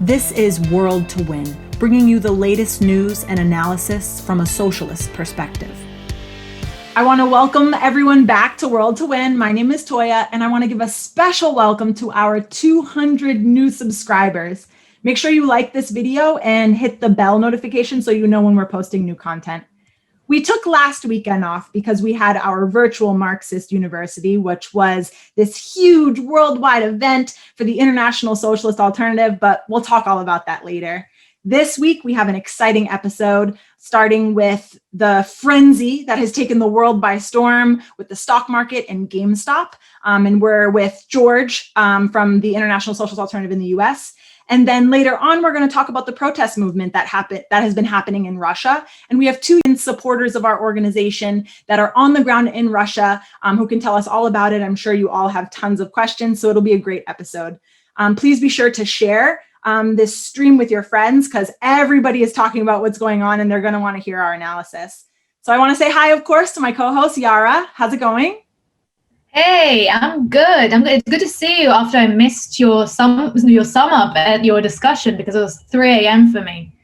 This is World to Win, bringing you the latest news and analysis from a socialist perspective. I want to welcome everyone back to World to Win. My name is Toya, and I want to give a special welcome to our 200 new subscribers. Make sure you like this video and hit the bell notification so you know when we're posting new content. We took last weekend off because we had our virtual Marxist University, which was this huge worldwide event for the international socialist alternative, but we'll talk all about that later. This week, we have an exciting episode, starting with the frenzy that has taken the world by storm with the stock market and Gamestop. And we're with George from the International Socialist Alternative in the US. And then later on, we're going to talk about the protest movement that has been happening in Russia. And we have two supporters of our organization that are on the ground in Russia who can tell us all about it. I'm sure you all have tons of questions, so it'll be a great episode. Please be sure to share this stream with your friends because everybody is talking about what's going on and they're going to want to hear our analysis. So I want to say hi, of course, to my co-host, Yara. How's it going? Hey, I'm good. It's good to see you after I missed your sum up at your discussion because it was 3 a.m. for me.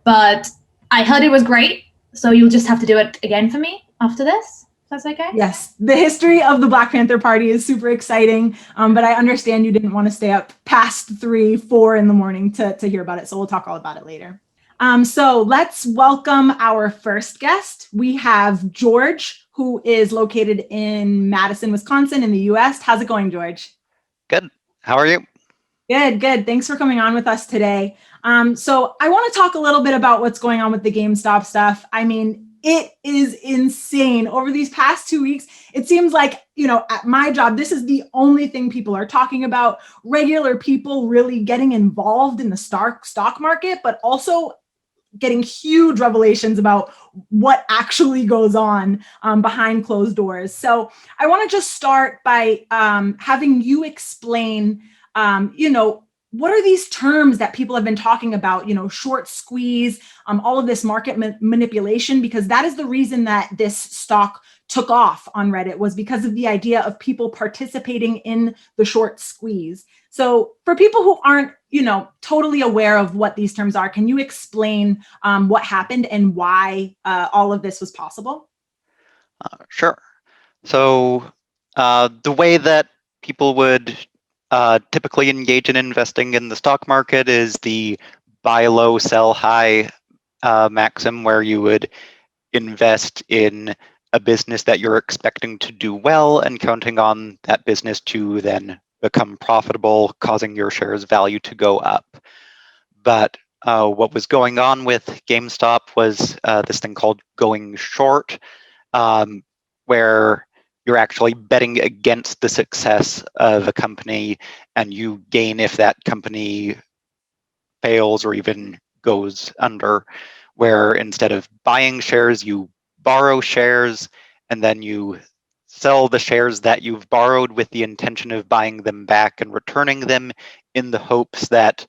But I heard it was great, so you'll just have to do it again for me after this. If that's okay? Yes, the history of the Black Panther Party is super exciting, but I understand you didn't want to stay up past 3, 4 in the morning to hear about it, so we'll talk all about it later. So let's welcome our first guest. We have George, who is located in Madison, Wisconsin in the US. How's it going, George? Good. How are you? Good, good. Thanks for coming on with us today. So I want to talk a little bit about what's going on with the GameStop stuff. I mean, it is insane. Over these past 2 weeks, it seems like, at my job, this is the only thing people are talking about. Regular people really getting involved in the stock market, but also getting huge revelations about what actually goes on behind closed doors. So I want to just start by having you explain, what are these terms that people have been talking about, short squeeze, all of this market manipulation, because that is the reason that this stock took off on Reddit, was because of the idea of people participating in the short squeeze. So for people who aren't, totally aware of what these terms are, can you explain what happened and why all of this was possible? Sure. So the way that people would typically engage in investing in the stock market is the buy low, sell high maxim, where you would invest in a business that you're expecting to do well and counting on that business to then become profitable, causing your shares value to go up. But what was going on with GameStop was this thing called going short, where you're actually betting against the success of a company and you gain if that company fails or even goes under, where instead of buying shares, you borrow shares and then you sell the shares that you've borrowed with the intention of buying them back and returning them in the hopes that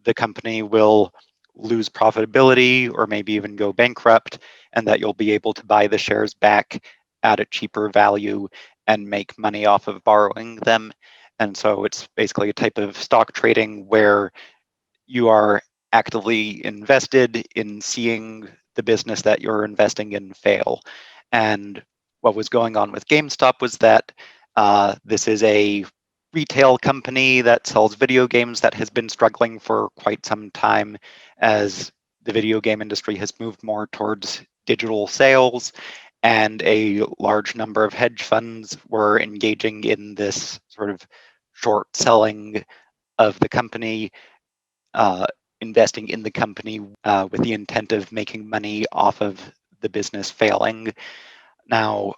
the company will lose profitability or maybe even go bankrupt, and that you'll be able to buy the shares back at a cheaper value and make money off of borrowing them. And so it's basically a type of stock trading where you are actively invested in seeing the business that you're investing in fail. And what was going on with GameStop was that this is a retail company that sells video games that has been struggling for quite some time as the video game industry has moved more towards digital sales, and a large number of hedge funds were engaging in this sort of short selling of the company, investing in the company with the intent of making money off of the business failing. Now,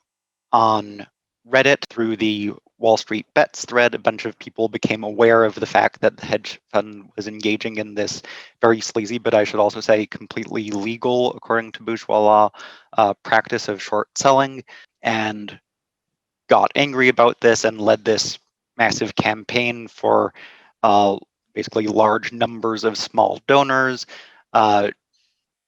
on Reddit, through the Wall Street Bets thread, a bunch of people became aware of the fact that the hedge fund was engaging in this very sleazy, but I should also say completely legal, according to bourgeois law, practice of short selling, and got angry about this and led this massive campaign for basically large numbers of small donors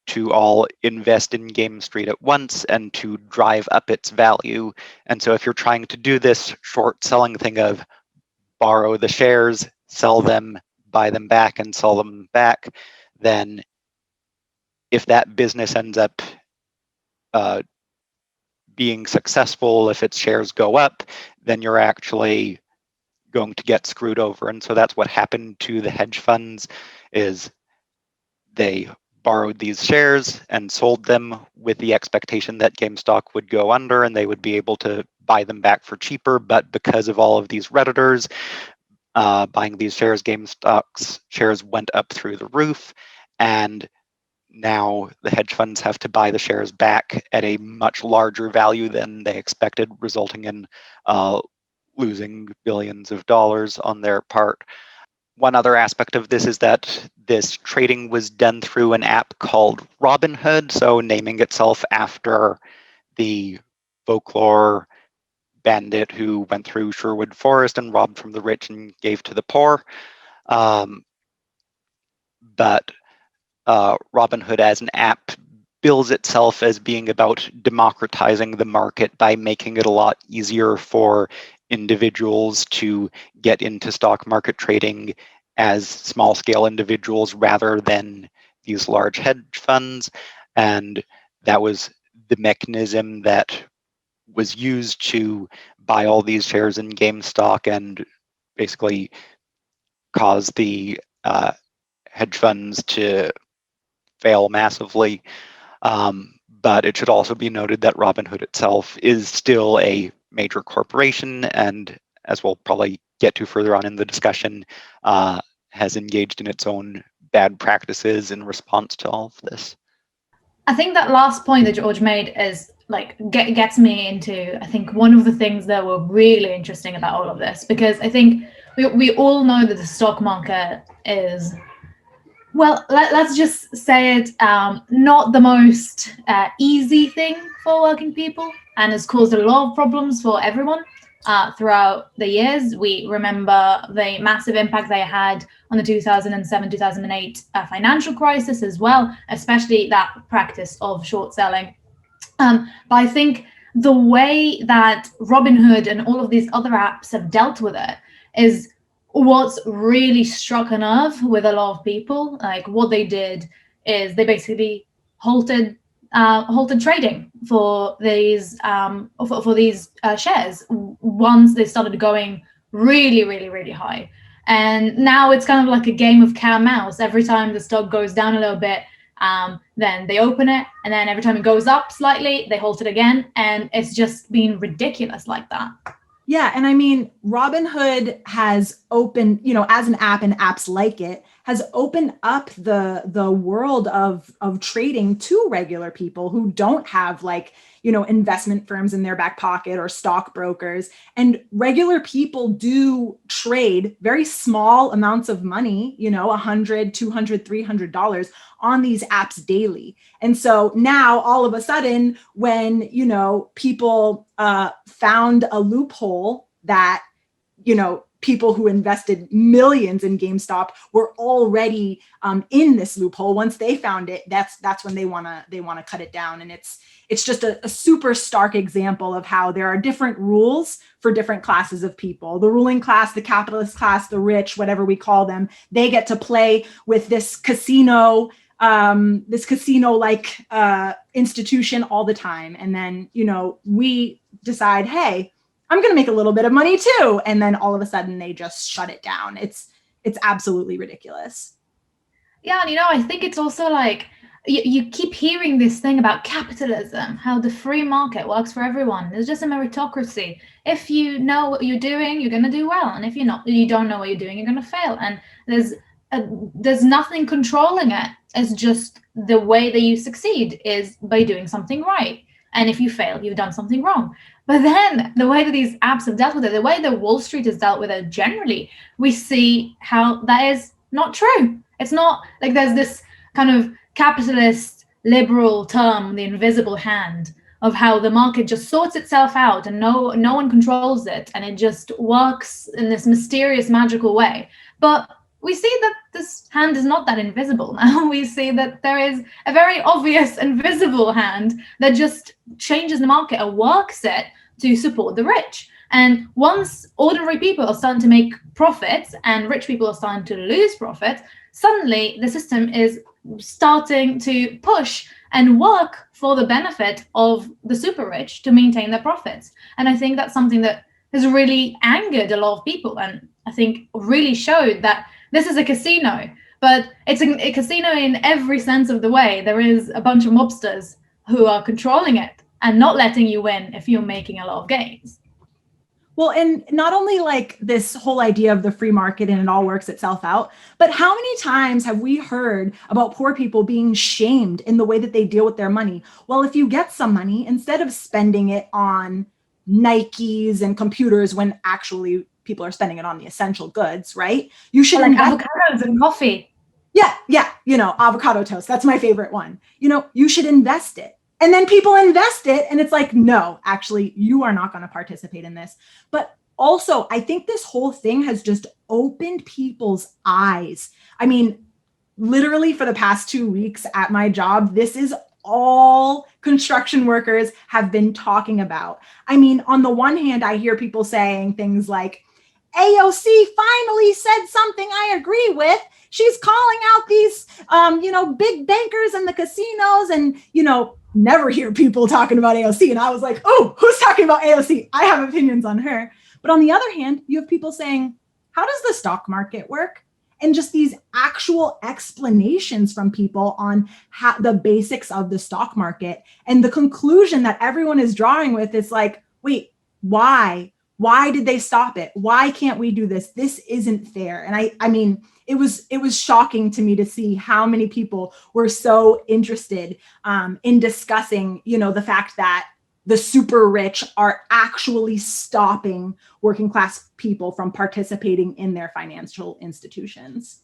to all invest in Game Street at once and to drive up its value. And so if you're trying to do this short selling thing of borrow the shares, sell them, buy them back and sell them back, then if that business ends up being successful, if its shares go up, then you're actually going to get screwed over. And so that's what happened to the hedge funds, is they borrowed these shares and sold them with the expectation that GameStop would go under and they would be able to buy them back for cheaper. But because of all of these Redditors buying these shares, GameStop's shares went up through the roof, and now the hedge funds have to buy the shares back at a much larger value than they expected, resulting in losing billions of dollars on their part. One other aspect of this is that this trading was done through an app called Robinhood, so naming itself after the folklore bandit who went through Sherwood Forest and robbed from the rich and gave to the poor. But Robinhood as an app bills itself as being about democratizing the market by making it a lot easier for individuals to get into stock market trading as small-scale individuals rather than these large hedge funds. And that was the mechanism that was used to buy all these shares in GameStop and basically cause the hedge funds to fail massively. But it should also be noted that Robinhood itself is still a major corporation, and as we'll probably get to further on in the discussion, has engaged in its own bad practices in response to all of this. I think that last point that George made is gets me into, I think, one of the things that were really interesting about all of this, because I think we all know that the stock market is, well, let's just say it, not the most easy thing for working people, and has caused a lot of problems for everyone throughout the years. We remember the massive impact they had on the 2007-2008 financial crisis as well, especially that practice of short selling. But I think the way that Robinhood and all of these other apps have dealt with it is what's really struck a nerve with a lot of people. Like, what they did is they basically halted trading for these shares once they started going really, really, really high. And now it's kind of like a game of cat and mouse. Every time the stock goes down a little bit, then they open it, and then every time it goes up slightly, they halt it again, and it's just been ridiculous like that. Yeah, and I mean, Robinhood has opened, as an app and apps like it, has opened up the world of trading to regular people who don't have investment firms in their back pocket or stockbrokers. And regular people do trade very small amounts of money, $100, $200, $300 on these apps daily. And so now all of a sudden, when, people found a loophole that, people who invested millions in GameStop were already in this loophole. Once they found it, that's when they want to cut it down. And it's just a super stark example of how there are different rules for different classes of people. The ruling class, the capitalist class, the rich, whatever we call them, they get to play with this casino like institution all the time. And then, we decide, hey, I'm going to make a little bit of money too. And then all of a sudden they just shut it down. It's absolutely ridiculous. Yeah. And, I think it's also like, you keep hearing this thing about capitalism, how the free market works for everyone. There's just a meritocracy. If you know what you're doing, you're going to do well. And if you don't know what you're doing, you're going to fail. And there's nothing controlling it. It's just the way that you succeed is by doing something right. And if you fail, you've done something wrong. But then the way that these apps have dealt with it, the way that Wall Street has dealt with it generally, we see how that is not true. It's not like there's this kind of capitalist liberal term, the invisible hand, of how the market just sorts itself out and no one controls it, and it just works in this mysterious, magical way. But we see that this hand is not that invisible now. We see that there is a very obvious invisible hand that just changes the market and works it to support the rich. And once ordinary people are starting to make profits and rich people are starting to lose profits, suddenly the system is starting to push and work for the benefit of the super rich to maintain their profits. And I think that's something that has really angered a lot of people, and I think really showed that this is a casino, but it's a casino in every sense of the way. There is a bunch of mobsters who are controlling it and not letting you win if you're making a lot of gains. Well, and not only like this whole idea of the free market and it all works itself out, but how many times have we heard about poor people being shamed in the way that they deal with their money? Well, if you get some money, instead of spending it on Nikes and computers when actually people are spending it on the essential goods, right? You should like avocados and coffee. Yeah, avocado toast. That's my favorite one. You should invest it. And then people invest it and it's like, no, actually, you are not going to participate in this. But also, I think this whole thing has just opened people's eyes. I mean, literally for the past 2 weeks at my job, this is all construction workers have been talking about. I mean, on the one hand, I hear people saying things like, AOC finally said something I agree with. She's calling out these, big bankers and the casinos, and, never hear people talking about AOC. And I was like, oh, who's talking about AOC? I have opinions on her. But on the other hand, you have people saying, how does the stock market work? And just these actual explanations from people on the basics of the stock market. And the conclusion that everyone is drawing with is like, wait, why? Why did they stop it? Why can't we do this? This isn't fair. And I mean, it was shocking to me to see how many people were so interested in discussing, the fact that the super rich are actually stopping working class people from participating in their financial institutions.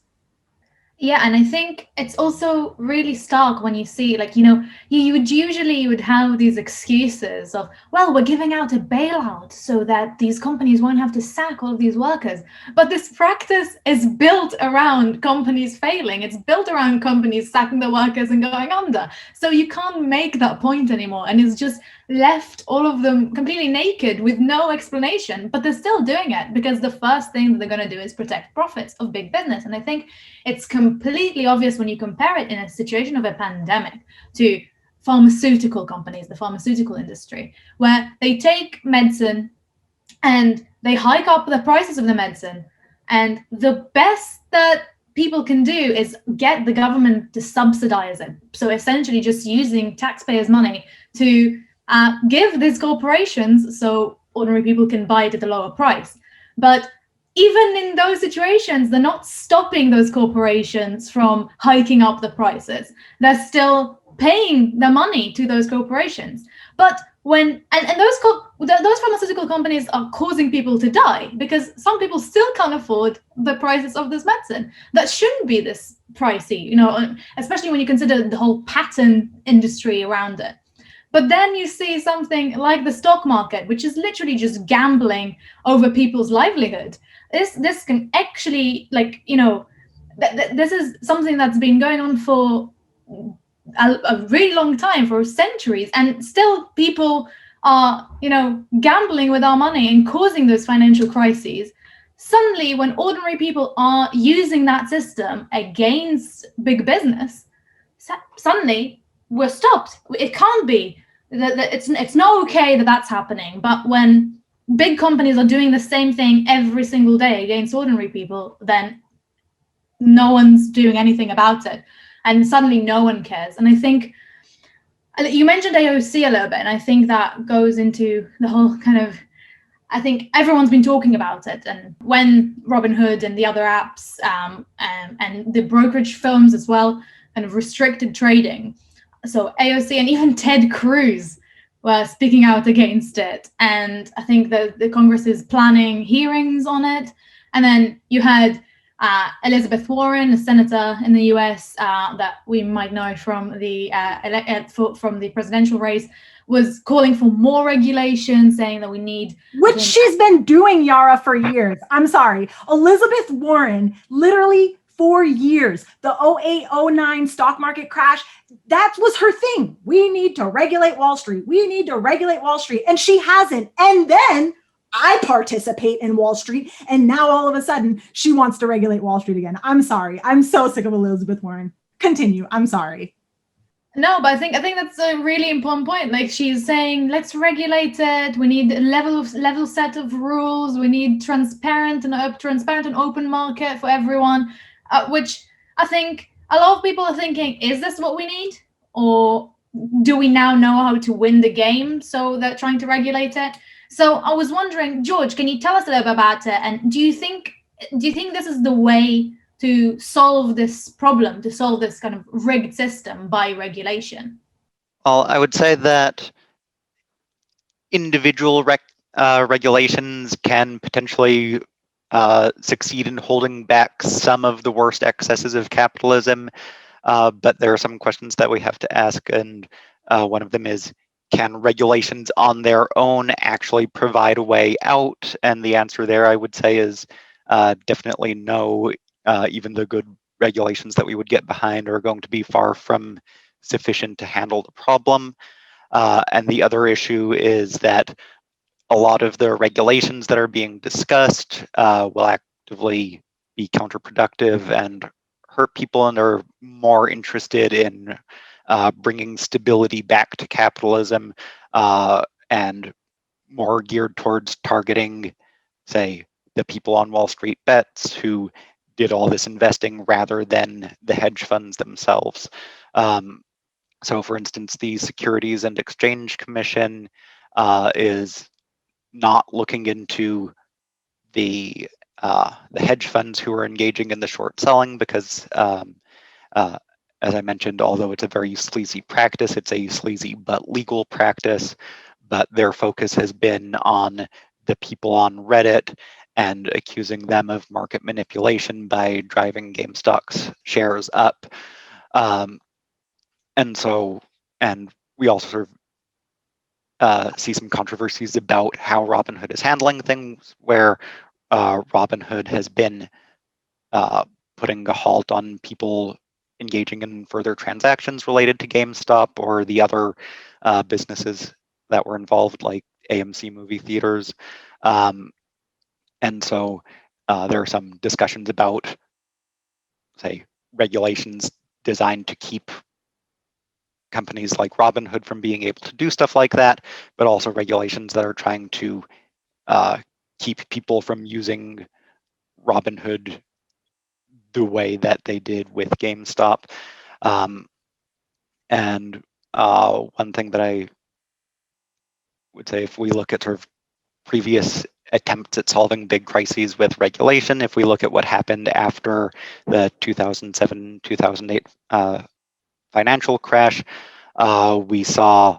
Yeah, and I think it's also really stark when you see, you would have these excuses of, well, we're giving out a bailout so that these companies won't have to sack all of these workers. But this practice is built around companies failing. It's built around companies sacking the workers and going under. So you can't make that point anymore. And it's just left all of them completely naked with no explanation, but they're still doing it because the first thing that they're going to do is protect profits of big business. And I think it's completely obvious when you compare it in a situation of a pandemic to pharmaceutical companies, the pharmaceutical industry, where they take medicine and they hike up the prices of the medicine. And the best that people can do is get the government to subsidize it. So essentially just using taxpayers' money to give these corporations so ordinary people can buy it at a lower price. But even in those situations, they're not stopping those corporations from hiking up the prices. They're still paying the money to those corporations. But when those pharmaceutical companies are causing people to die because some people still can't afford the prices of this medicine that shouldn't be this pricey, especially when you consider the whole patent industry around it. But then you see something like the stock market, which is literally just gambling over people's livelihood. This can actually, this is something that's been going on for a really long time, for centuries, and still people are, gambling with our money and causing those financial crises. Suddenly, when ordinary people are using that system against big business, suddenly we're stopped. It can't be. It's not okay that that's happening. But when big companies are doing the same thing every single day against ordinary people, then no one's doing anything about it. And suddenly no one cares. And I think you mentioned AOC a little bit, and I think that goes into the whole kind of, I think everyone's been talking about it. And when Robinhood and the other apps and the brokerage firms as well kind of restricted trading, so AOC and even Ted Cruz were speaking out against it. And I think that the Congress is planning hearings on it. And then you had Elizabeth Warren, a senator in the US that we might know from the presidential race, was calling for more regulation, saying that we need... Which she's been doing, Yara, for years. I'm sorry. Elizabeth Warren, literally for years, the 08-09 stock market crash, that was her thing. We need to regulate Wall Street. We need to regulate Wall Street. And she hasn't. And then I participate in Wall Street, and now all of a sudden she wants to regulate Wall Street again. I'm sorry. I'm so sick of Elizabeth Warren. Continue. I'm sorry. No, but I think that's a really important point. Like she's saying, let's regulate it. We need a level set of rules. We need transparent and open market for everyone. Which I think a lot of people are thinking, is this what we need, or do we now know how to win the game? So they're trying to regulate it. So I was wondering, George, can you tell us a little bit about it? And do you think this is the way to solve this problem, to solve this kind of rigged system by regulation? Well, I would say that individual regulations can potentially succeed in holding back some of the worst excesses of capitalism, but there are some questions that we have to ask, and one of them is, can regulations on their own actually provide a way out? And the answer there, I would say, is definitely no. Even the good regulations that we would get behind are going to be far from sufficient to handle the problem. And the other issue is that a lot of the regulations that are being discussed will actively be counterproductive and hurt people, and are more interested in bringing stability back to capitalism and more geared towards targeting, say, the people on Wall Street bets who did all this investing rather than the hedge funds themselves. So, for instance, the Securities and Exchange Commission is not looking into the hedge funds who are engaging in the short selling because, as I mentioned, although it's a very sleazy practice, it's a sleazy but legal practice. But their focus has been on the people on Reddit and accusing them of market manipulation by driving Gamestop's shares up. And we also sort of see some controversies about how Robinhood is handling things, where Robinhood has been putting a halt on people engaging in further transactions related to GameStop or the other businesses that were involved, like AMC movie theaters. And so there are some discussions about, say, regulations designed to keep companies like Robinhood from being able to do stuff like that, but also regulations that are trying to keep people from using Robinhood the way that they did with GameStop. And one thing that I would say, if we look at sort of previous attempts at solving big crises with regulation, if we look at what happened after the 2007-2008 financial crash, we saw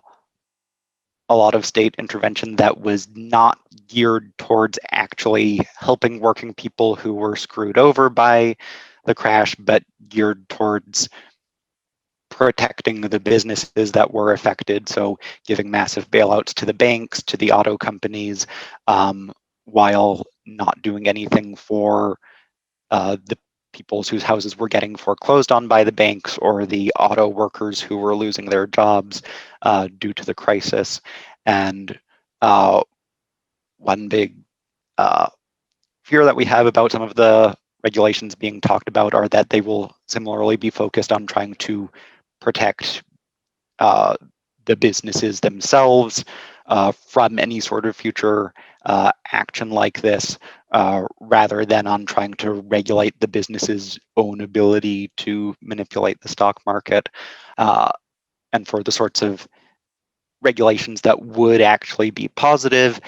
a lot of state intervention that was not geared towards actually helping working people who were screwed over by the crash, but geared towards protecting the businesses that were affected. So giving massive bailouts to the banks, to the auto companies, while not doing anything for the people whose houses were getting foreclosed on by the banks, or the auto workers who were losing their jobs due to the crisis. And one big fear that we have about some of the regulations being talked about are that they will similarly be focused on trying to protect the businesses themselves from any sort of future action like this, rather than on trying to regulate the business's own ability to manipulate the stock market. And for the sorts of regulations that would actually be positive,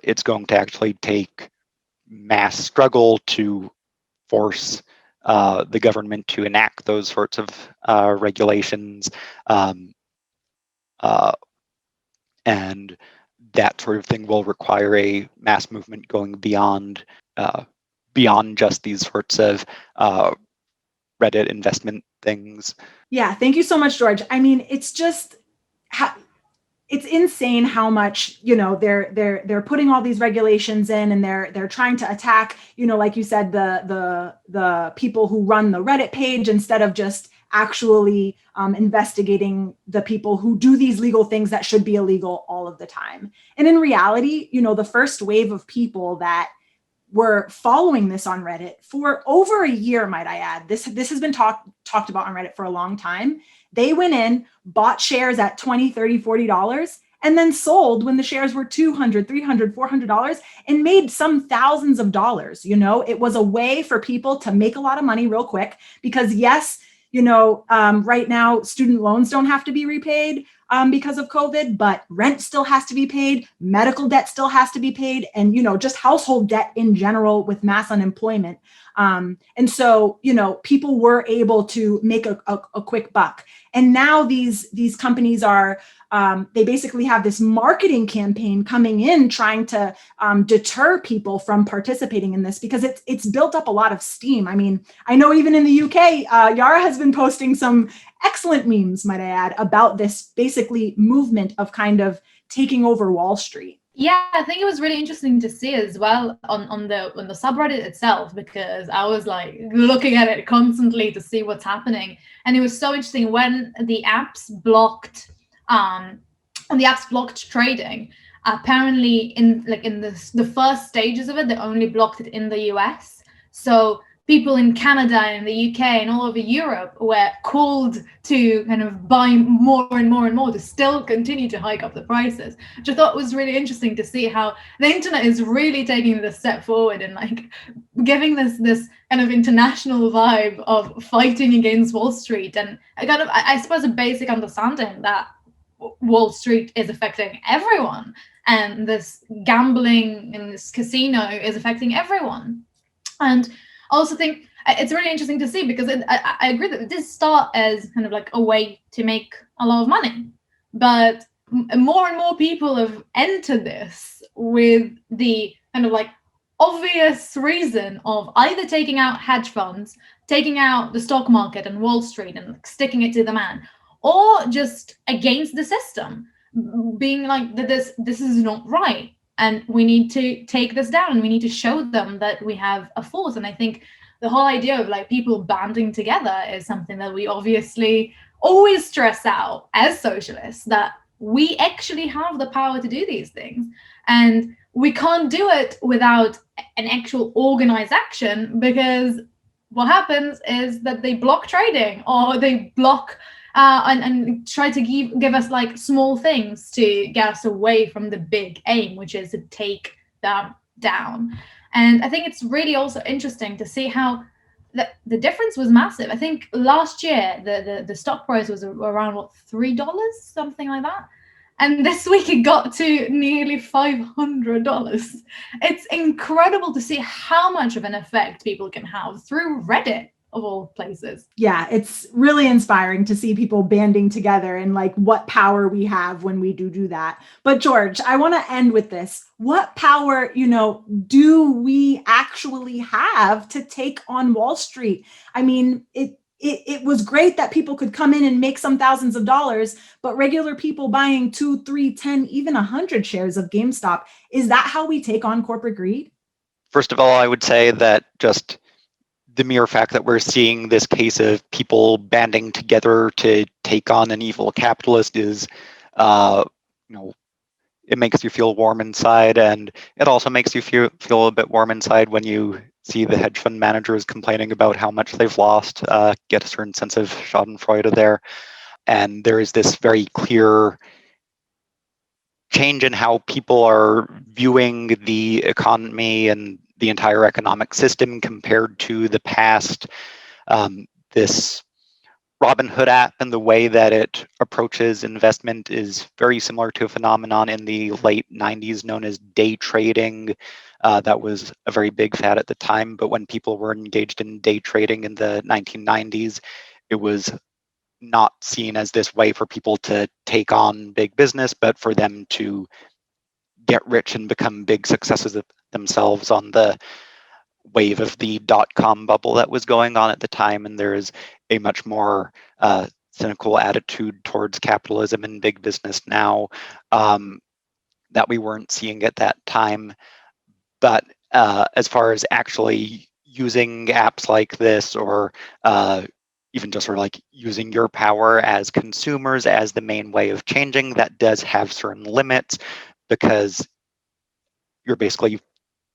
it's going to actually take mass struggle to force the government to enact those sorts of regulations. And that sort of thing will require a mass movement going beyond just these sorts of Reddit investment things. Yeah, thank you so much, George. I mean, it's just it's insane how much, they're putting all these regulations in, and they're trying to attack, like you said, the people who run the Reddit page, instead of just actually investigating the people who do these legal things that should be illegal all of the time. And in reality, the first wave of people that were following this on Reddit for over a year, might I add. This has been talked about on Reddit for a long time. They went in, bought shares at $20, $30, $40, and then sold when the shares were $200, $300, $400 and made some thousands of dollars. It was a way for people to make a lot of money real quick because yes, right now student loans don't have to be repaid because of COVID, but rent still has to be paid, medical debt still has to be paid, and just household debt in general with mass unemployment. And so people were able to make a quick buck. And now these companies are they basically have this marketing campaign coming in trying to deter people from participating in this because it's built up a lot of steam. I mean, I know even in the UK, Yara has been posting some excellent memes, might I add, about this basically movement of kind of taking over Wall Street. Yeah, I think it was really interesting to see as well on the subreddit itself, because I was like looking at it constantly to see what's happening, and it was so interesting when the apps blocked trading. Apparently, in the first stages of it, they only blocked it in the US. So people in Canada and the UK and all over Europe were called to kind of buy more and more and more to still continue to hike up the prices, which I thought was really interesting to see how the internet is really taking this step forward and like giving this kind of international vibe of fighting against Wall Street, and I suppose a basic understanding that Wall Street is affecting everyone, and this gambling and this casino is affecting everyone. And I also think it's really interesting to see because I agree that this started as kind of like a way to make a lot of money, but more and more people have entered this with the kind of like obvious reason of either taking out hedge funds, taking out the stock market and Wall Street and sticking it to the man, or just against the system, being like that this is not right. And we need to take this down, and we need to show them that we have a force. And I think the whole idea of like people banding together is something that we obviously always stress out as socialists, that we actually have the power to do these things. And we can't do it without an actual organized action, because what happens is that they block trading, or they block and try to give us like small things to get us away from the big aim, which is to take them down. And I think it's really also interesting to see how the difference was massive. I think last year the stock price was around $3, something like that, and this week it got to nearly $500. It's incredible to see how much of an effect people can have through Reddit, of all places. Yeah, it's really inspiring to see people banding together and like what power we have when we do that. But George, I want to end with this. What power, do we actually have to take on Wall Street? I mean, it was great that people could come in and make some thousands of dollars, but regular people buying 2, 3, 10, even 100 shares of GameStop, is that how we take on corporate greed? First of all, I would say that just the mere fact that we're seeing this case of people banding together to take on an evil capitalist is, it makes you feel warm inside, and it also makes you feel a bit warm inside when you see the hedge fund managers complaining about how much they've lost. Get a certain sense of Schadenfreude there, and there is this very clear change in how people are viewing the economy and the entire economic system compared to the past. This Robinhood app and the way that it approaches investment is very similar to a phenomenon in the late 90s known as day trading. That was a very big fad at the time, but when people were engaged in day trading in the 1990s, it was not seen as this way for people to take on big business, but for them to get rich and become big successes themselves on the wave of the dot-com bubble that was going on at the time. And there is a much more cynical attitude towards capitalism and big business now that we weren't seeing at that time. But as far as actually using apps like this or even just sort of like using your power as consumers as the main way of changing, that does have certain limits, because you're basically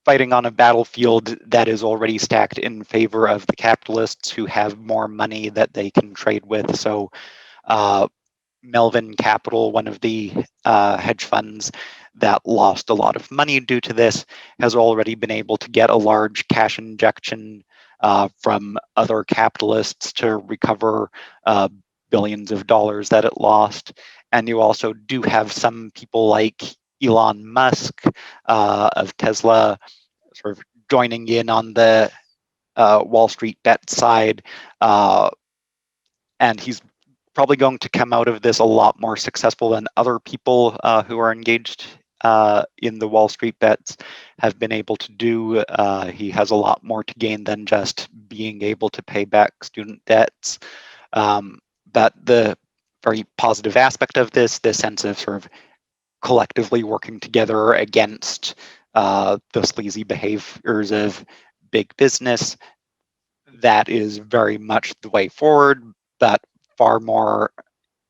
fighting on a battlefield that is already stacked in favor of the capitalists who have more money that they can trade with. So Melvin Capital, one of the hedge funds that lost a lot of money due to this, has already been able to get a large cash injection from other capitalists to recover billions of dollars that it lost. And you also do have some people like Elon Musk of Tesla sort of joining in on the Wall Street bet side. And he's probably going to come out of this a lot more successful than other people who are engaged in the Wall Street bets have been able to do. He has a lot more to gain than just being able to pay back student debts. But the very positive aspect of this sense of sort of collectively working together against the sleazy behaviors of big business, that is very much the way forward, but far more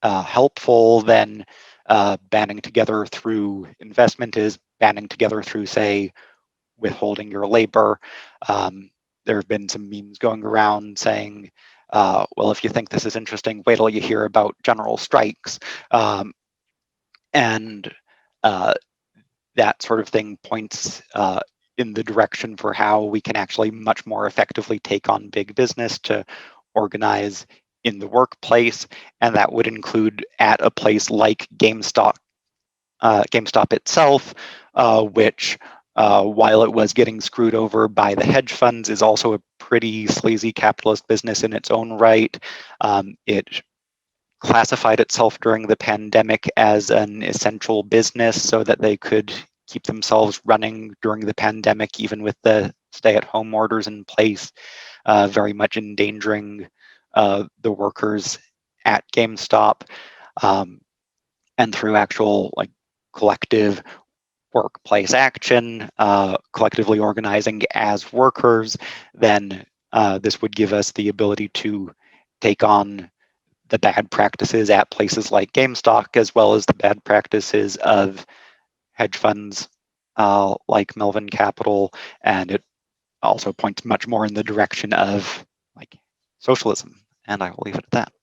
helpful than banding together through investment is banding together through, say, withholding your labor. There have been some memes going around saying, well, if you think this is interesting, wait till you hear about general strikes. And that sort of thing points in the direction for how we can actually much more effectively take on big business to organize in the workplace. And that would include at a place like Gamestop itself, which while it was getting screwed over by the hedge funds, is also a pretty sleazy capitalist business in its own right. It classified itself during the pandemic as an essential business so that they could keep themselves running during the pandemic, even with the stay-at-home orders in place, very much endangering the workers at GameStop. And through actual like collective workplace action, collectively organizing as workers, then this would give us the ability to take on the bad practices at places like GameStop, as well as the bad practices of hedge funds like Melvin Capital. And it also points much more in the direction of like socialism. And I will leave it at that.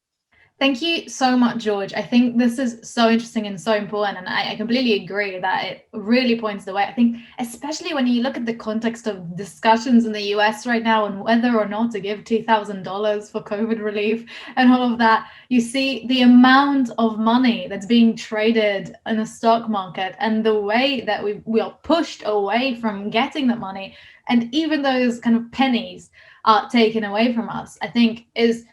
Thank you so much, George. I think this is so interesting and so important. And I completely agree that it really points the way. I think, especially when you look at the context of discussions in the US right now on whether or not to give $2,000 for COVID relief and all of that, you see the amount of money that's being traded in the stock market and the way that we are pushed away from getting that money. And even those kind of pennies are taken away from us, I think is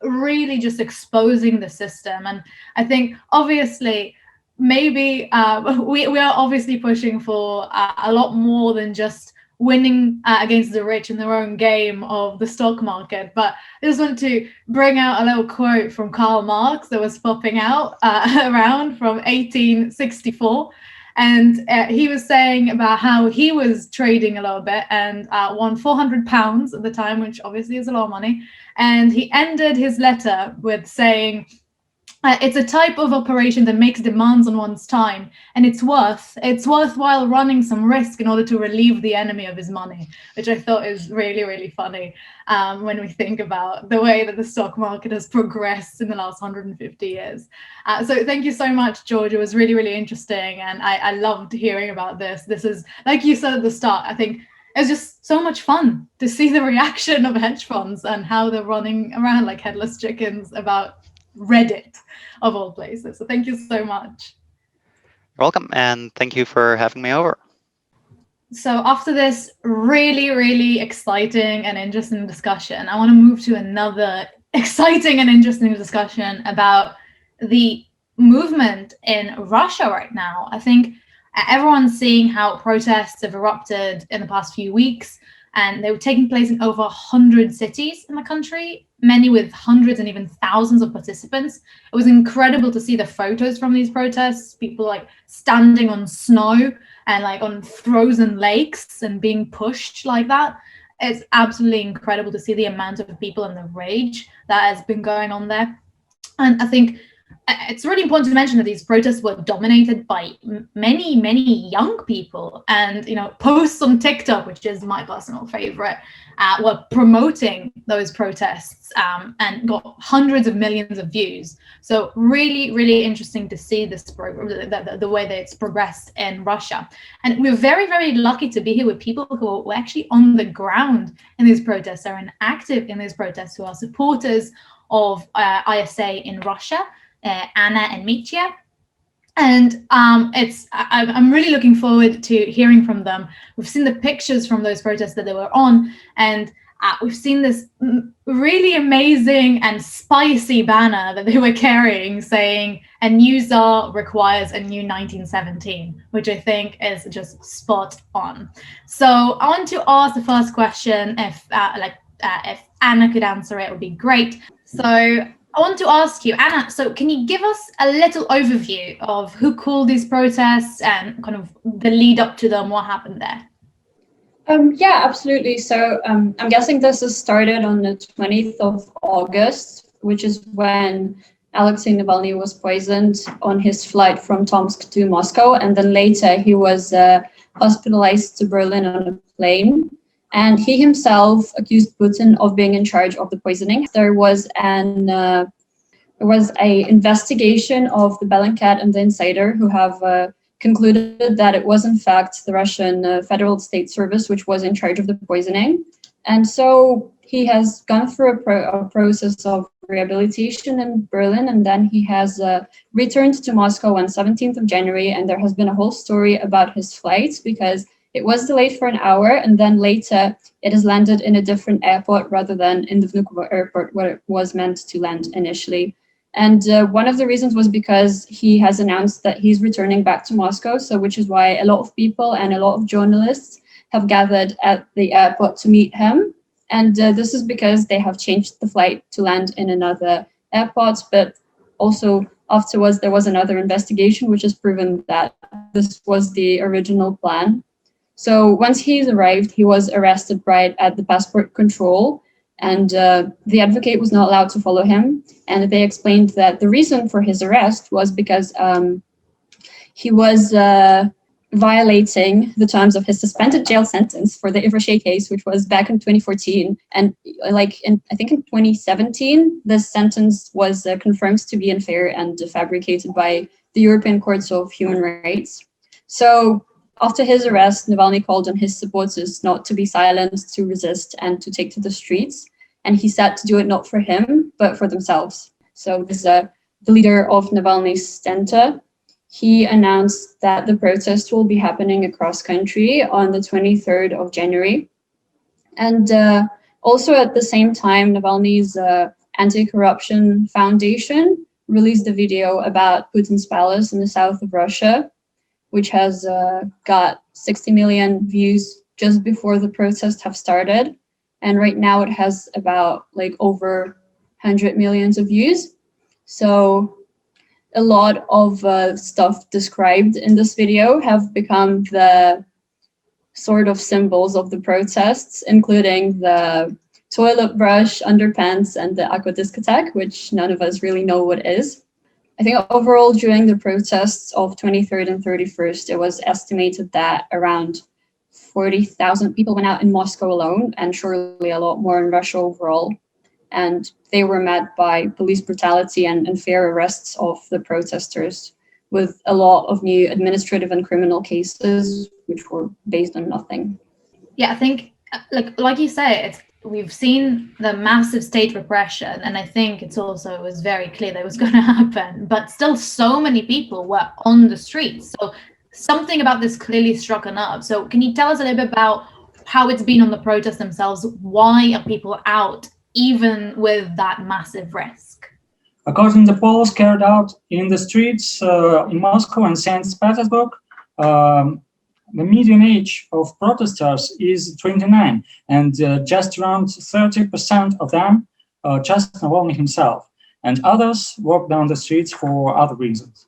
really just exposing the system. And I think obviously maybe we are obviously pushing for a lot more than just winning against the rich in their own game of the stock market. But I just want to bring out a little quote from Karl Marx that was popping out around from 1864. And he was saying about how he was trading a little bit and won £400 at the time, which obviously is a lot of money. And he ended his letter with saying, it's a type of operation that makes demands on one's time, and it's worthwhile running some risk in order to relieve the enemy of his money, which I thought is really, really funny when we think about the way that the stock market has progressed in the last 150 years. So thank you so much, George. It was really, really interesting, and I loved hearing about this. This is, like you said at the start, I think it's just so much fun to see the reaction of hedge funds and how they're running around like headless chickens about Reddit, of all places. So thank you so much. You're welcome, and thank you for having me over. So after this really, really exciting and interesting discussion, I want to move to another exciting and interesting discussion about the movement in Russia right now. I think everyone's seeing how protests have erupted in the past few weeks, and they were taking place in over 100 cities in the country, many with hundreds and even thousands of participants. It was incredible to see the photos from these protests, people like standing on snow and like on frozen lakes and being pushed like that. it's absolutely incredible to see the amount of people and the rage that has been going on there. And I think it's really important to mention that these protests were dominated by many young people, and posts on TikTok, which is my personal favorite, were promoting those protests and got hundreds of millions of views. So really interesting to see this program, the way that it's progressed in Russia. And we're very lucky to be here with people who are actually on the ground in these protests, are active in these protests, who are supporters of ISA in Russia, Anna and Mitya. And I'm really looking forward to hearing from them. We've seen the pictures from those protests that they were on, and we've seen this really amazing and spicy banner that they were carrying saying, "A new Tsar requires a new 1917," which I think is just spot on. So I want to ask the first question. If Anna could answer it, would be great. So I want to ask you, Anna, so can you give us a little overview of who called these protests and kind of the lead up to them, what happened there? Yeah, absolutely. So I'm guessing this is started on the 20th of August, which is when Alexei Navalny was poisoned on his flight from Tomsk to Moscow. And then later he was hospitalized to Berlin on a plane. And he himself accused Putin of being in charge of the poisoning. There was a investigation of the Bellingcat and the Insider, who have concluded that it was in fact the Russian Federal State Service which was in charge of the poisoning. And so he has gone through a process of rehabilitation in Berlin, and then he has returned to Moscow on 17th of January, and there has been a whole story about his flight because it was delayed for an hour, and then later it has landed in a different airport rather than in the Vnukovo airport where it was meant to land initially. And one of the reasons was because he has announced that he's returning back to Moscow, so which is why a lot of people and a lot of journalists have gathered at the airport to meet him. And this is because they have changed the flight to land in another airport, but also afterwards there was another investigation which has proven that this was the original plan. So once he's arrived, he was arrested right at the passport control, and the advocate was not allowed to follow him. And they explained that the reason for his arrest was because he was violating the terms of his suspended jail sentence for the Ivrache case, which was back in 2014. And I think in 2017, this sentence was confirmed to be unfair and fabricated by the European Courts of Human Rights. So after his arrest, Navalny called on his supporters not to be silent, to resist, and to take to the streets. And he said to do it not for him, but for themselves. So this is the leader of Navalny's center. He announced that the protest will be happening across country on the 23rd of January. And also at the same time, Navalny's Anti-Corruption Foundation released a video about Putin's palace in the south of Russia, which has got 60 million views just before the protests have started. And right now it has about over 100 millions of views. So a lot of stuff described in this video have become the sort of symbols of the protests, including the toilet brush, underpants, and the aqua discotheque, which none of us really know what is. I think overall during the protests of 23rd and 31st, it was estimated that around 40,000 people went out in Moscow alone, and surely a lot more in Russia overall. And they were met by police brutality and unfair arrests of the protesters, with a lot of new administrative and criminal cases, which were based on nothing. Yeah, I think, like you say, we've seen the massive state repression, and I think it was very clear that it was going to happen, but still so many people were on the streets. So something about this clearly struck a nerve. So can you tell us a little bit about how it's been on the protests themselves? Why are people out, even with that massive risk? According to polls carried out in the streets in Moscow and St. Petersburg, the median age of protesters is 29, and just around 30% of them just Navalny himself, and others walk down the streets for other reasons.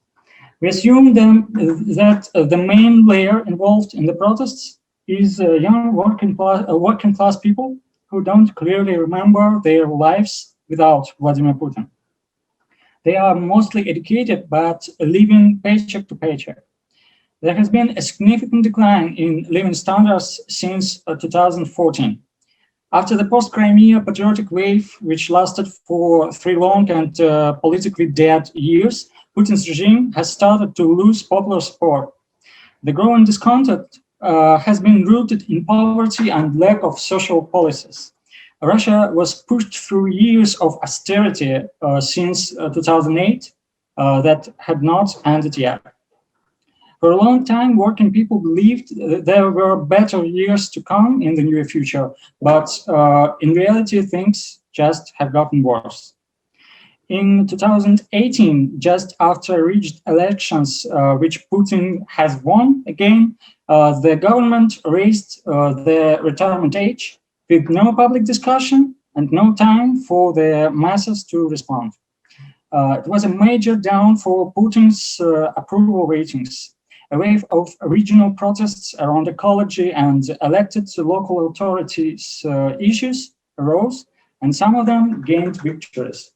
We assume that the main player involved in the protests is young working class people who don't clearly remember their lives without Vladimir Putin. They are mostly educated, but living paycheck to paycheck. There has been a significant decline in living standards since 2014. After the post-Crimea patriotic wave, which lasted for 3 long and politically dead years, Putin's regime has started to lose popular support. The growing discontent has been rooted in poverty and lack of social policies. Russia was pushed through years of austerity since 2008 that had not ended yet. For a long time, working people believed there were better years to come in the near future, but in reality, things just have gotten worse. In 2018, just after rigged elections, which Putin has won again, the government raised the retirement age with no public discussion and no time for the masses to respond. It was a major down for Putin's approval ratings. A wave of regional protests around ecology and elected local authorities issues arose, and some of them gained victories.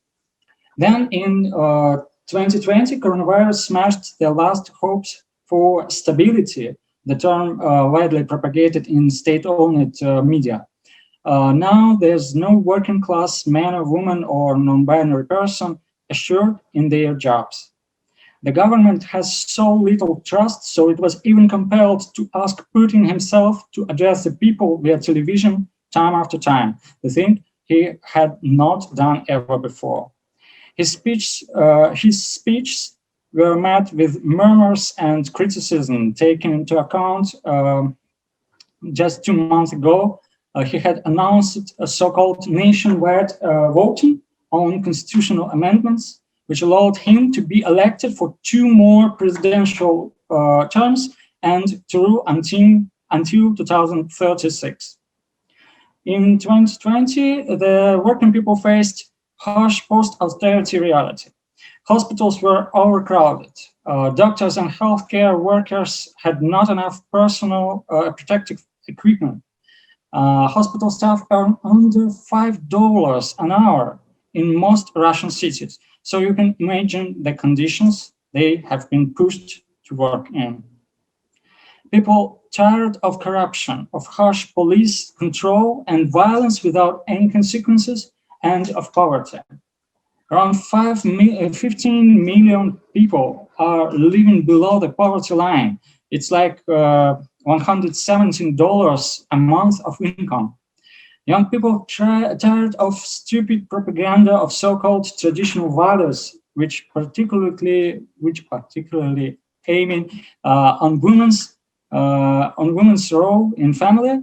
Then in 2020, coronavirus smashed the last hopes for stability, the term widely propagated in state-owned media. Now there's no working class man or woman or non-binary person assured in their jobs. The government has so little trust, so it was even compelled to ask Putin himself to address the people via television time after time, the thing he had not done ever before. His speeches were met with murmurs and criticism, taken into account just 2 months ago, he had announced a so-called nationwide voting on constitutional amendments, which allowed him to be elected for 2 more presidential terms and to rule until 2036. In 2020, the working people faced harsh post-austerity reality. Hospitals were overcrowded. Doctors and healthcare workers had not enough personal protective equipment. Hospital staff earn under $5 an hour in most Russian cities. So you can imagine the conditions they have been pushed to work in. People tired of corruption, of harsh police control and violence without any consequences, and of poverty. Around 15 million people are living below the poverty line. It's like $117 a month of income. Young people tired of stupid propaganda of so-called traditional values, which particularly aiming on women's role in family,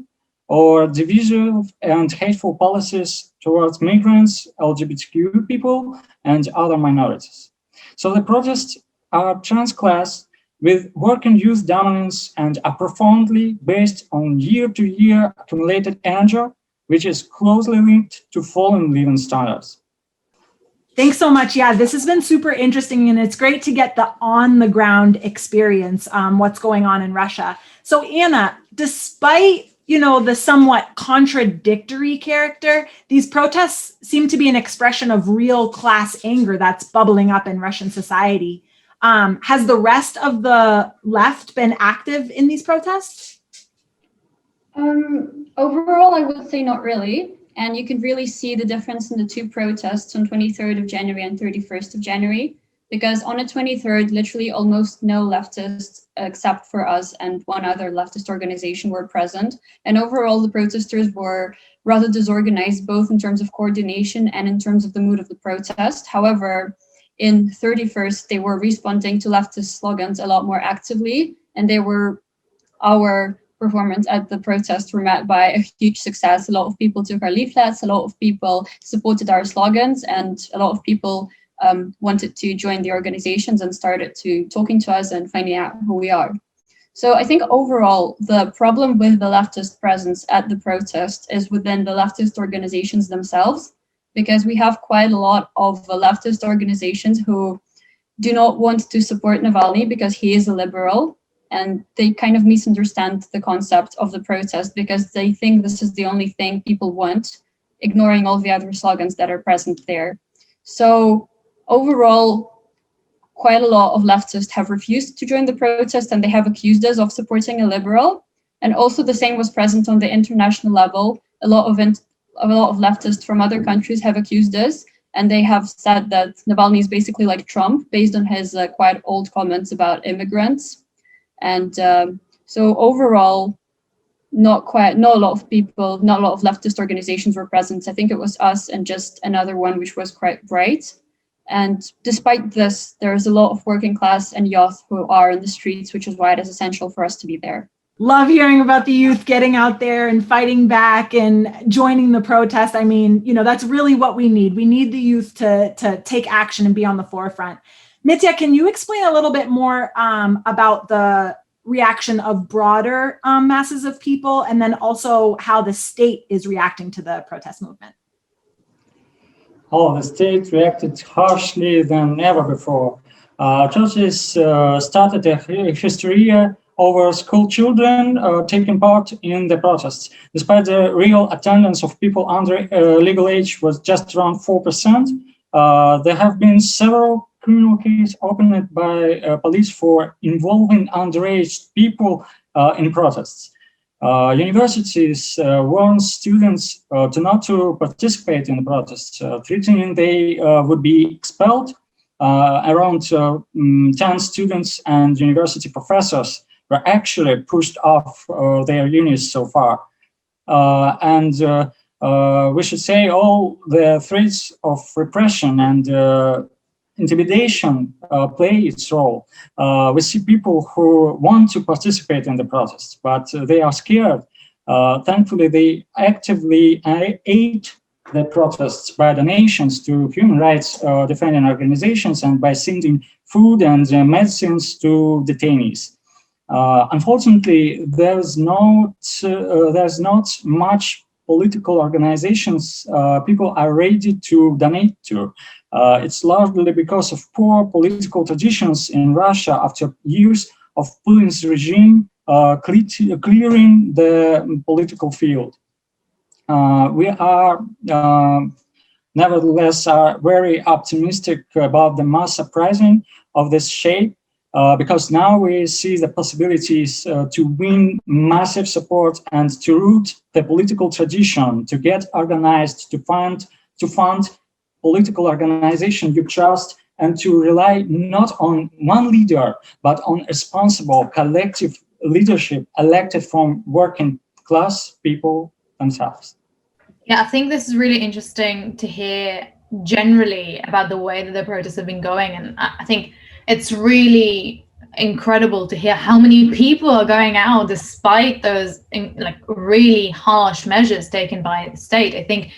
or divisive and hateful policies towards migrants, LGBTQ people, and other minorities. So the protests are trans-class with working youth dominance and are profoundly based on year-to-year accumulated anger, which is closely linked to falling living standards. Thanks so much. Yeah, this has been super interesting, and it's great to get the on-the-ground experience, what's going on in Russia. So Anna, despite the somewhat contradictory character, these protests seem to be an expression of real class anger that's bubbling up in Russian society. Has the rest of the left been active in these protests? Overall, I would say not really. And you can really see the difference in the 2 protests on 23rd of January and 31st of January, because on the 23rd, literally almost no leftists, except for us and one other leftist organization, were present. And overall, the protesters were rather disorganized, both in terms of coordination and in terms of the mood of the protest. However, in 31st, they were responding to leftist slogans a lot more actively, and our performance at the protest were met by a huge success. A lot of people took our leaflets, a lot of people supported our slogans, and a lot of people wanted to join the organizations and started to talking to us and finding out who we are. So I think overall, the problem with the leftist presence at the protest is within the leftist organizations themselves, because we have quite a lot of leftist organizations who do not want to support Navalny because he is a liberal. And they kind of misunderstand the concept of the protest because they think this is the only thing people want, ignoring all the other slogans that are present there. So overall, quite a lot of leftists have refused to join the protest, and they have accused us of supporting a liberal. And also the same was present on the international level. A lot of leftists from other countries have accused us, and they have said that Navalny is basically like Trump, based on his quite old comments about immigrants. And so overall, not a lot of people, not a lot of leftist organizations were present. I think it was us and just another one, which was quite bright. And despite this, there's a lot of working class and youth who are in the streets, which is why it is essential for us to be there. Love hearing about the youth getting out there and fighting back and joining the protest. I mean, that's really what we need. We need the youth to take action and be on the forefront. Mitya, can you explain a little bit more about the reaction of broader masses of people, and then also how the state is reacting to the protest movement? The state reacted harshly than ever before. Churches started a hysteria over school children taking part in the protests. Despite the real attendance of people under legal age was just around 4%, there have been several criminal cases opened by police for involving underage people in protests. Universities warn students not to participate in the protests, threatening they would be expelled. Around 10 students and university professors were actually pushed off their unis so far. And we should say all the threats of repression and intimidation play its role. We see people who want to participate in the protests, but they are scared. Thankfully, they actively aid the protests by donations to human rights defending organizations and by sending food and medicines to detainees. Unfortunately, there's not much political organizations people are ready to donate to. It's largely because of poor political traditions in Russia after years of Putin's regime clearing the political field. We are nevertheless very optimistic about the mass uprising of this shape because now we see the possibilities to win massive support and to root the political tradition, to get organized, to fund political organization you trust, and to rely not on one leader, but on responsible collective leadership elected from working class people themselves. Yeah, I think this is really interesting to hear generally about the way that the protests have been going. And I think it's really incredible to hear how many people are going out despite those really harsh measures taken by the state. I think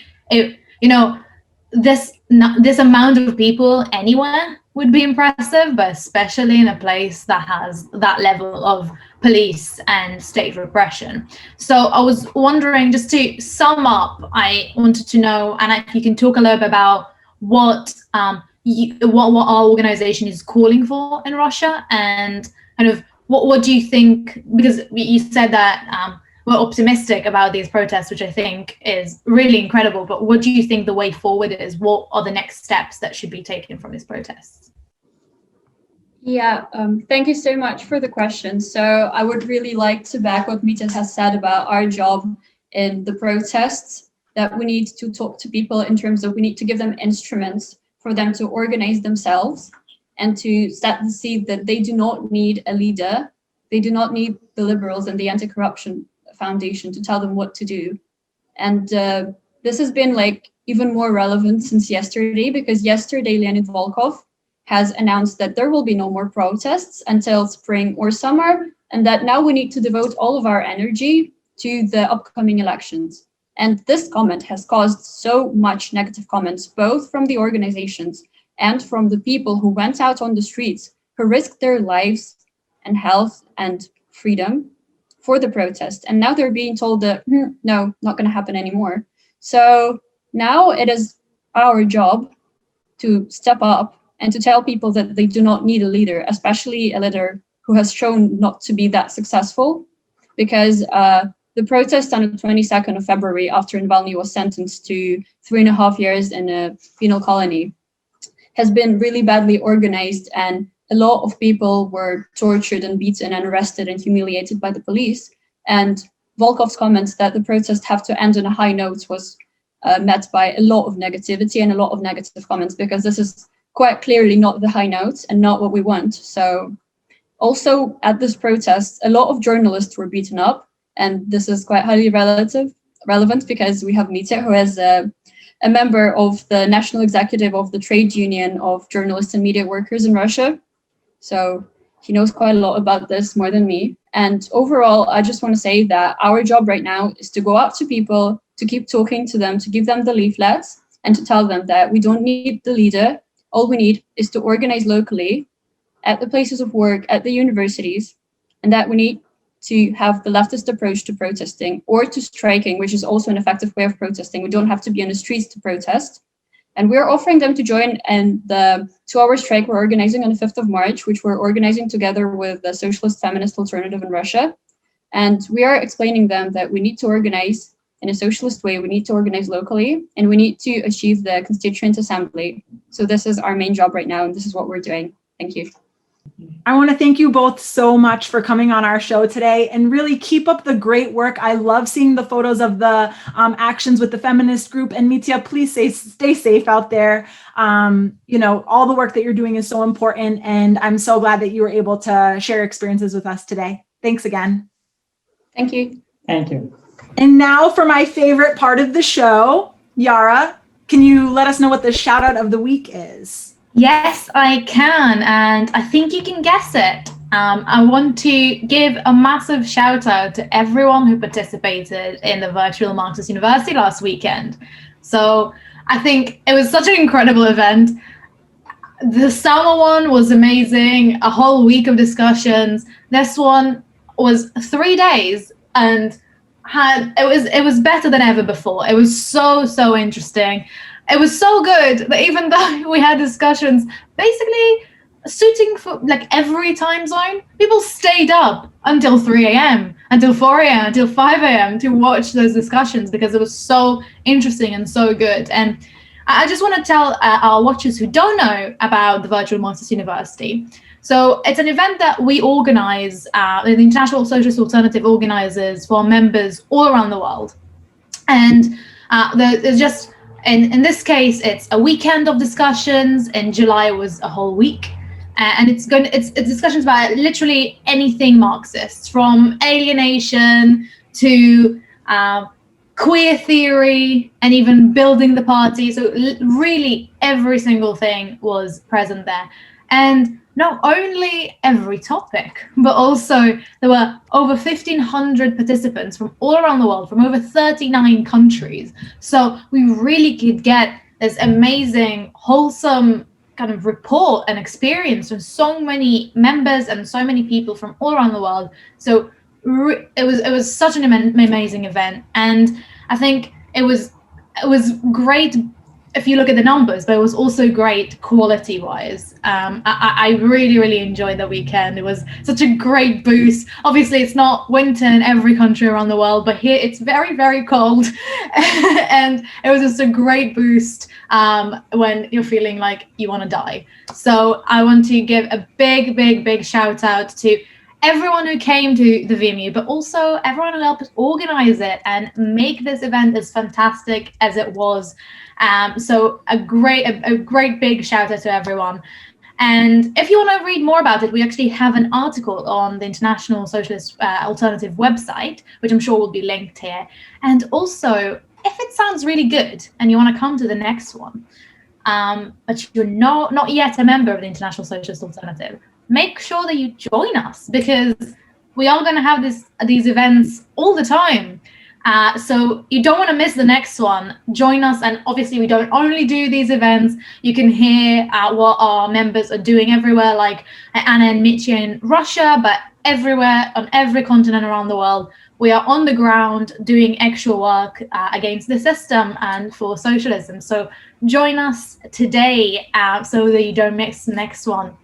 this amount of people anywhere would be impressive, but especially in a place that has that level of police and state repression. So I was wondering, just to sum up, I wanted to know, and if you can talk a little bit about what our organization is calling for in Russia, and kind of what do you think, because you said that we're optimistic about these protests, which I think is really incredible, but what do you think the way forward is? What are the next steps that should be taken from these protests? Yeah, thank you so much for the question. So I would really like to back what Mitya has said about our job in the protests, that we need to talk to people in terms of we need to give them instruments for them to organize themselves and to set the seed that they do not need a leader. They do not need the liberals and the Anti-Corruption Foundation to tell them what to do. And this has been even more relevant since yesterday, because yesterday Leonid Volkov has announced that there will be no more protests until spring or summer, and that now we need to devote all of our energy to the upcoming elections. And this comment has caused so much negative comments, both from the organizations and from the people who went out on the streets, who risked their lives and health and freedom for the protest. And now they're being told that, no, not going to happen anymore. So now it is our job to step up and to tell people that they do not need a leader, especially a leader who has shown not to be that successful, because the protest on the 22nd of February, after Navalny was sentenced to 3.5 years in a penal colony, has been really badly organized, and a lot of people were tortured and beaten and arrested and humiliated by the police. And Volkov's comments that the protests have to end on a high note was met by a lot of negativity and a lot of negative comments, because this is quite clearly not the high note and not what we want. So also at this protest, a lot of journalists were beaten up, and this is quite highly relevant because we have Mitya, who is a member of the national executive of the trade union of journalists and media workers in Russia. So he knows quite a lot about this, more than me. And overall, I just want to say that our job right now is to go out to people, to keep talking to them, to give them the leaflets, and to tell them that we don't need the leader. All we need is to organize locally at the places of work, at the universities, and that we need to have the leftist approach to protesting or to striking, which is also an effective way of protesting. We don't have to be on the streets to protest. And we're offering them to join in the 2-hour strike we're organizing on the 5th of March, which we're organizing together with the Socialist Feminist Alternative in Russia. And we are explaining them that we need to organize in a socialist way, we need to organize locally, and we need to achieve the Constituent Assembly. So this is our main job right now, and this is what we're doing. Thank you. I want to thank you both so much for coming on our show today, and really keep up the great work. I love seeing the photos of the actions with the feminist group. And Mitya, please stay safe out there. All the work that you're doing is so important, and I'm so glad that you were able to share experiences with us today. Thanks again. Thank you. Thank you. And now for my favorite part of the show, Yara, can you let us know what the shout out of the week is? Yes, I can, and I think you can guess it. I want to give a massive shout out to everyone who participated in the virtual Marxist University last weekend. So I think it was such an incredible event. The summer one was amazing, a whole week of discussions. This one was 3 days, and it was better than ever before. It was so interesting. It was so good that even though we had discussions basically suiting for like every time zone, people stayed up until 3 a.m., until 4 a.m., until 5 a.m. to watch those discussions, because it was so interesting and so good. And I just want to tell our watchers who don't know about the Virtual Marxist University. So it's an event that we organize, the International Socialist Alternative organizes for members all around the world. And there's just, in this case, it's a weekend of discussions. In July, it was a whole week. And it's discussions about literally anything Marxist, from alienation to queer theory and even building the party. So really every single thing was present there. And not only every topic, but also there were over 1,500 participants from all around the world, from over 39 countries. So we really could get this amazing, wholesome kind of report and experience from so many members and so many people from all around the world. So it was such an amazing event, and I think it was great if you look at the numbers, but it was also great quality wise. I really enjoyed the weekend. It was such a great boost. Obviously it's not winter in every country around the world, but here it's very cold and it was just a great boost when you're feeling like you want to die. So I want to give a big shout out to everyone who came to the VMU, but also everyone who helped organize it and make this event as fantastic as it was. So a great big shout out to everyone. And if you want to read more about it, we actually have an article on the International Socialist Alternative website, which I'm sure will be linked here. And also, if it sounds really good and you want to come to the next one, but you're not yet a member of the International Socialist Alternative, make sure that you join us, because we are going to have these events all the time. So you don't want to miss the next one. Join us. And obviously we don't only do these events. You can hear what our members are doing everywhere, like Anna and Mitya in Russia, but everywhere on every continent around the world. We are on the ground doing actual work against the system and for socialism. So join us today so that you don't miss the next one.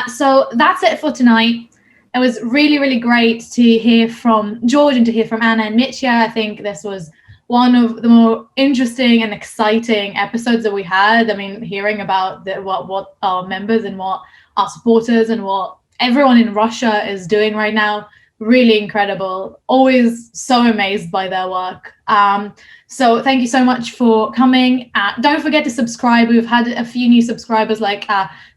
So that's it for tonight. It was really, really great to hear from George and to hear from Anna and Mitya. I think this was one of the more interesting and exciting episodes that we had. I mean, hearing about what our members and what our supporters and what everyone in Russia is doing right now, really incredible. Always so amazed by their work. So thank you so much for coming. Don't forget to subscribe. We've had a few new subscribers, like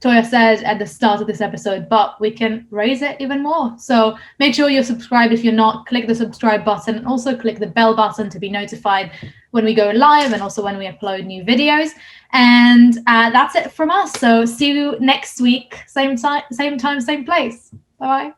Toya said at the start of this episode, but we can raise it even more. So make sure you're subscribed. If you're not, click the subscribe button and also click the bell button to be notified when we go live and also when we upload new videos. And that's it from us. So see you next week, same time, same place. Bye-bye.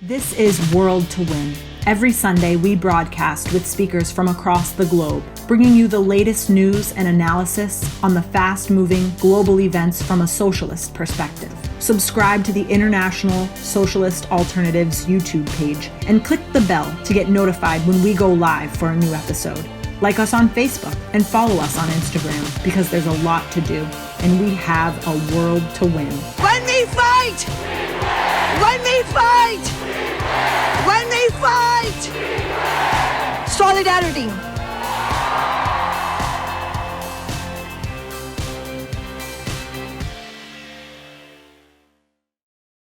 This is World to Win. Every Sunday, we broadcast with speakers from across the globe, bringing you the latest news and analysis on the fast-moving global events from a socialist perspective. Subscribe to the International Socialist Alternatives YouTube page and click the bell to get notified when we go live for a new episode. Like us on Facebook and follow us on Instagram because there's a lot to do and we have a world to win. When we fight! When we fight! When we fight! Solidarity!